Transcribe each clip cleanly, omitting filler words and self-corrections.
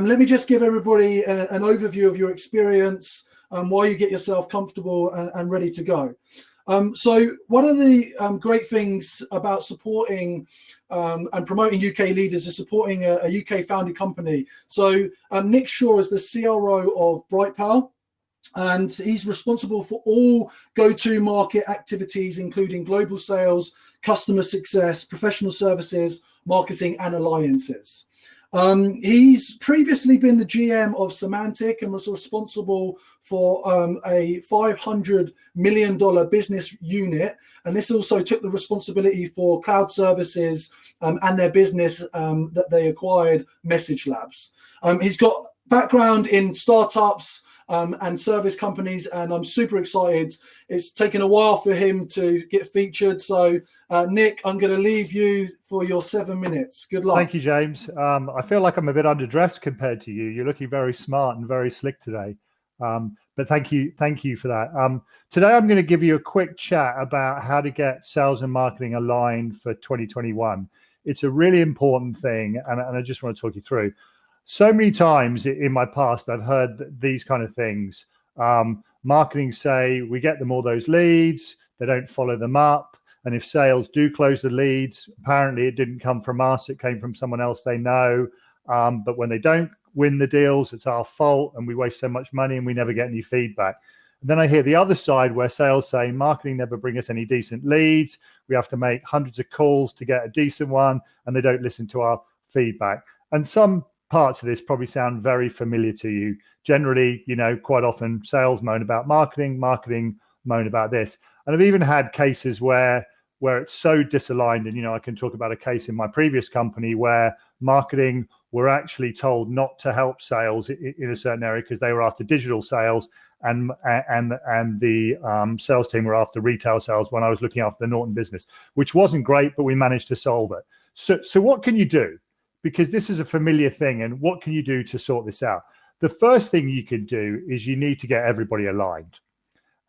Let me just give everybody an overview of your experience, while you get yourself comfortable and ready to go. So one of the great things about supporting and promoting UK leaders is supporting a UK founded company. So Nick Shaw is the CRO of Brightpearl, and he's responsible for all go-to-market activities, including global sales, customer success, professional services, marketing, and alliances. He's previously been the GM of Semantic and was responsible for a $500 million business unit. And this also took the responsibility for cloud services and their business that they acquired, Message Labs. He's got background in startups and service companies, and I'm super excited. It's taken a while for him to get featured. So Nick, I'm going to leave you for your 7 minutes. Good luck. Thank you, James. I feel like I'm a bit underdressed compared to you. You're looking very smart and very slick today. But thank you for that. Today, I'm going to give you a quick chat about how to get sales and marketing aligned for 2021. It's a really important thing, and I just want to talk you through. So many times in my past, I've heard these kind of things. Marketing say, we get them all those leads, they don't follow them up. And if sales do close the leads, apparently it didn't come from us, it came from someone else they know. But when they don't win the deals, it's our fault and we waste so much money and we never get any feedback. And then I hear the other side where sales say, marketing never bring us any decent leads. We have to make hundreds of calls to get a decent one and they don't listen to our feedback. And some parts of this probably sound very familiar to you. Generally, quite often sales moan about marketing, marketing moan about this. And I've even had cases where it's so disaligned. And, I can talk about a case in my previous company where marketing were actually told not to help sales in a certain area because they were after digital sales and the sales team were after retail sales when I was looking after the Norton business, which wasn't great, but we managed to solve it. So what can you do? Because this is a familiar thing, and what can you do to sort this out? The first thing you can do is you need to get everybody aligned.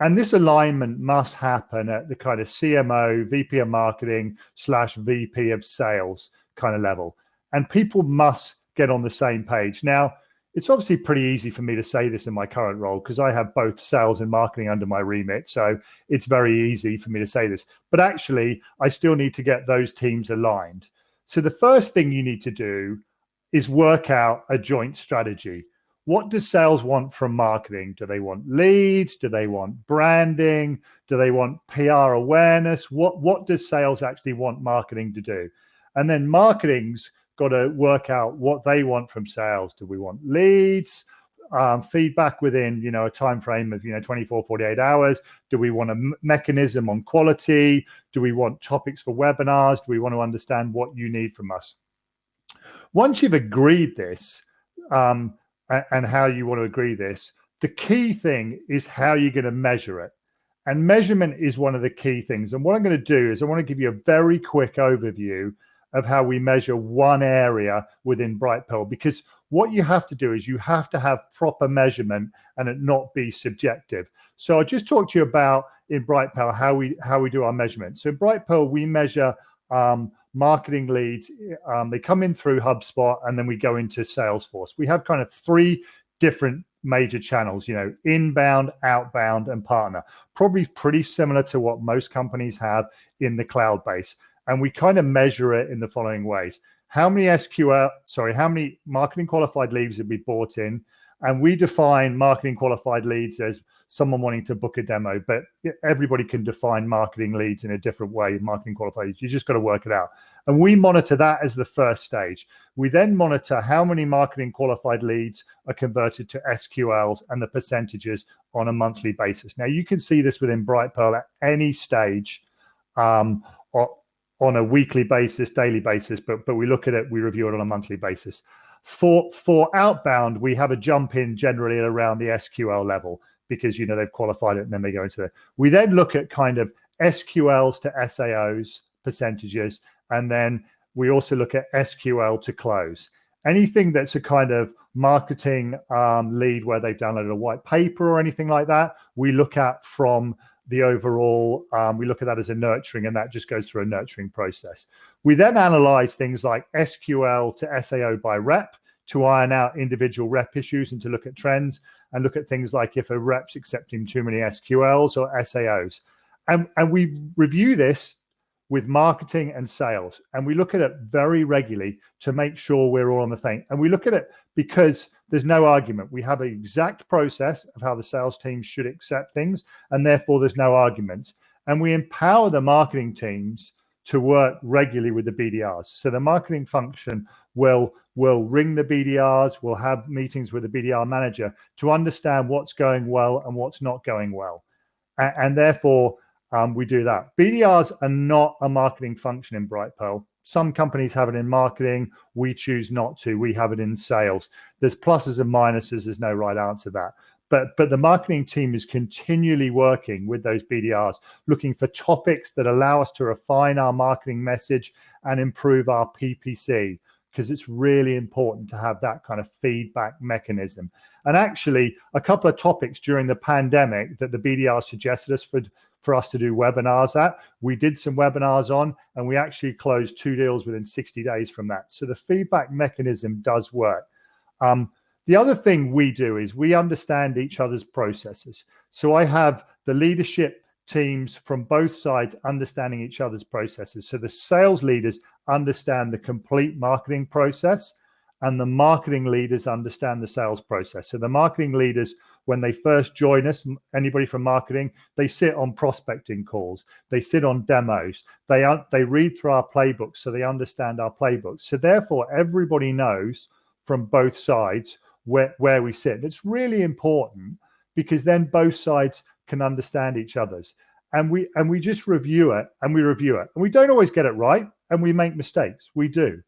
And this alignment must happen at the kind of CMO, VP of marketing / VP of sales kind of level. And people must get on the same page. Now, it's obviously pretty easy for me to say this in my current role because I have both sales and marketing under my remit. So it's very easy for me to say this. But actually, I still need to get those teams aligned. So the first thing you need to do is work out a joint strategy. What does sales want from marketing? Do they want leads? Do they want branding? Do they want PR awareness? What does sales actually want marketing to do? And then marketing's got to work out what they want from sales. Do we want leads? Feedback within, a time frame of, 24, 48 hours? Do we want a mechanism on quality? Do we want topics for webinars? Do we want to understand what you need from us? Once you've agreed this, and how you want to agree this, the key thing is how you're going to measure it. And measurement is one of the key things. And what I'm going to do is I want to give you a very quick overview of how we measure one area within Brightpearl, because what you have to do is you have to have proper measurement and it not be subjective. So I'll just talk to you about in Brightpearl how we do our measurement. So in Brightpearl, we measure marketing leads. They come in through HubSpot and then we go into Salesforce. We have kind of 3 different major channels, inbound, outbound, and partner. Probably pretty similar to what most companies have in the cloud base. And we kind of measure it in the following ways. How many marketing qualified leads have we brought in? And we define marketing qualified leads as someone wanting to book a demo, but everybody can define marketing leads in a different way, marketing qualified leads. You just got to work it out. And we monitor that as the first stage. We then monitor how many marketing qualified leads are converted to SQLs and the percentages on a monthly basis. Now, you can see this within Brightpearl at any stage, on a weekly basis, daily basis, but we look at it, we review it on a monthly basis. For outbound, we have a jump in generally at around the SQL level because, they've qualified it and then they go into it. We then look at kind of SQLs to SAOs percentages, and then we also look at SQL to close. Anything that's a kind of marketing lead where they've downloaded a white paper or anything like that, we look at from the overall, we look at that as a nurturing, and that just goes through a nurturing process. We then analyze things like SQL to SAO by rep to iron out individual rep issues and to look at trends and look at things like if a rep's accepting too many SQLs or SAOs. And we review this with marketing and sales, and we look at it very regularly to make sure we're all on the thing. And we look at it because there's no argument. We have an exact process of how the sales team should accept things, and therefore there's no arguments. And we empower the marketing teams to work regularly with the BDRs. So the marketing function will ring the BDRs, will have meetings with the BDR manager to understand what's going well and what's not going well. And therefore, we do that. BDRs are not a marketing function in Brightpearl. Some companies have it in marketing. We choose not to. We have it in sales. There's pluses and minuses. There's no right answer to that. But the marketing team is continually working with those BDRs, looking for topics that allow us to refine our marketing message and improve our PPC, because it's really important to have that kind of feedback mechanism. And actually, a couple of topics during the pandemic that the BDR suggested us for us to do webinars at, we did some webinars on, and we actually closed 2 deals within 60 days from that. So the feedback mechanism does work. The other thing we do is we understand each other's processes. So I have the leadership teams from both sides understanding each other's processes. So the sales leaders understand the complete marketing process, and the marketing leaders understand the sales process. So the marketing leaders, when they first join us, anybody from marketing, they sit on prospecting calls, they sit on demos, they read through our playbooks, so they understand our playbooks. So therefore, everybody knows from both sides where we sit. It's really important, because then both sides can understand each other's. And we just review it, and we review it. And we don't always get it right, and we make mistakes. We do.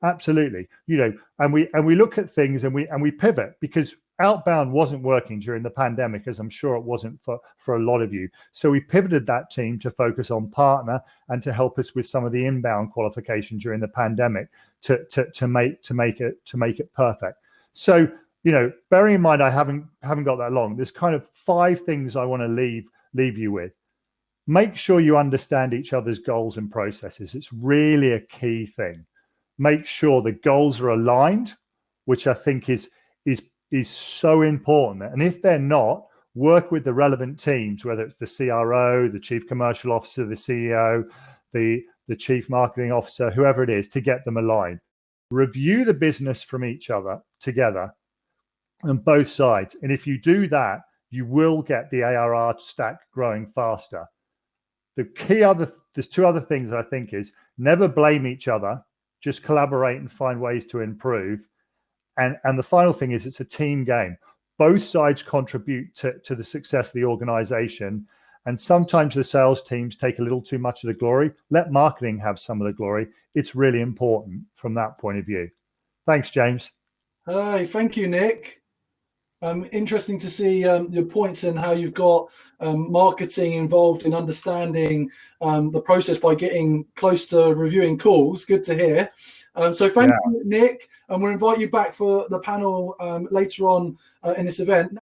Absolutely. And we look at things, and we pivot, because outbound wasn't working during the pandemic, as I'm sure it wasn't for a lot of you. So we pivoted that team to focus on partner and to help us with some of the inbound qualification during the pandemic to make it perfect. So, bearing in mind I haven't got that long, there's kind of 5 things I want to leave you with. Make sure you understand each other's goals and processes. It's really a key thing. Make sure the goals are aligned, which I think is so important. And if they're not, work with the relevant teams, whether it's the CRO, the chief commercial officer, the CEO, the chief marketing officer, whoever it is, to get them aligned. Review the business from each other together on both sides. And if you do that, you will get the ARR stack growing faster. There's 2 other things I think is never blame each other, just collaborate and find ways to improve. And the final thing is it's a team game. Both sides contribute to the success of the organization. And sometimes the sales teams take a little too much of the glory. Let marketing have some of the glory. It's really important from that point of view. Thanks, James. Hi, thank you, Nick. Interesting to see your points and how you've got marketing involved in understanding the process by getting close to reviewing calls. Good to hear. So thank you, Nick, and we'll invite you back for the panel later on in this event.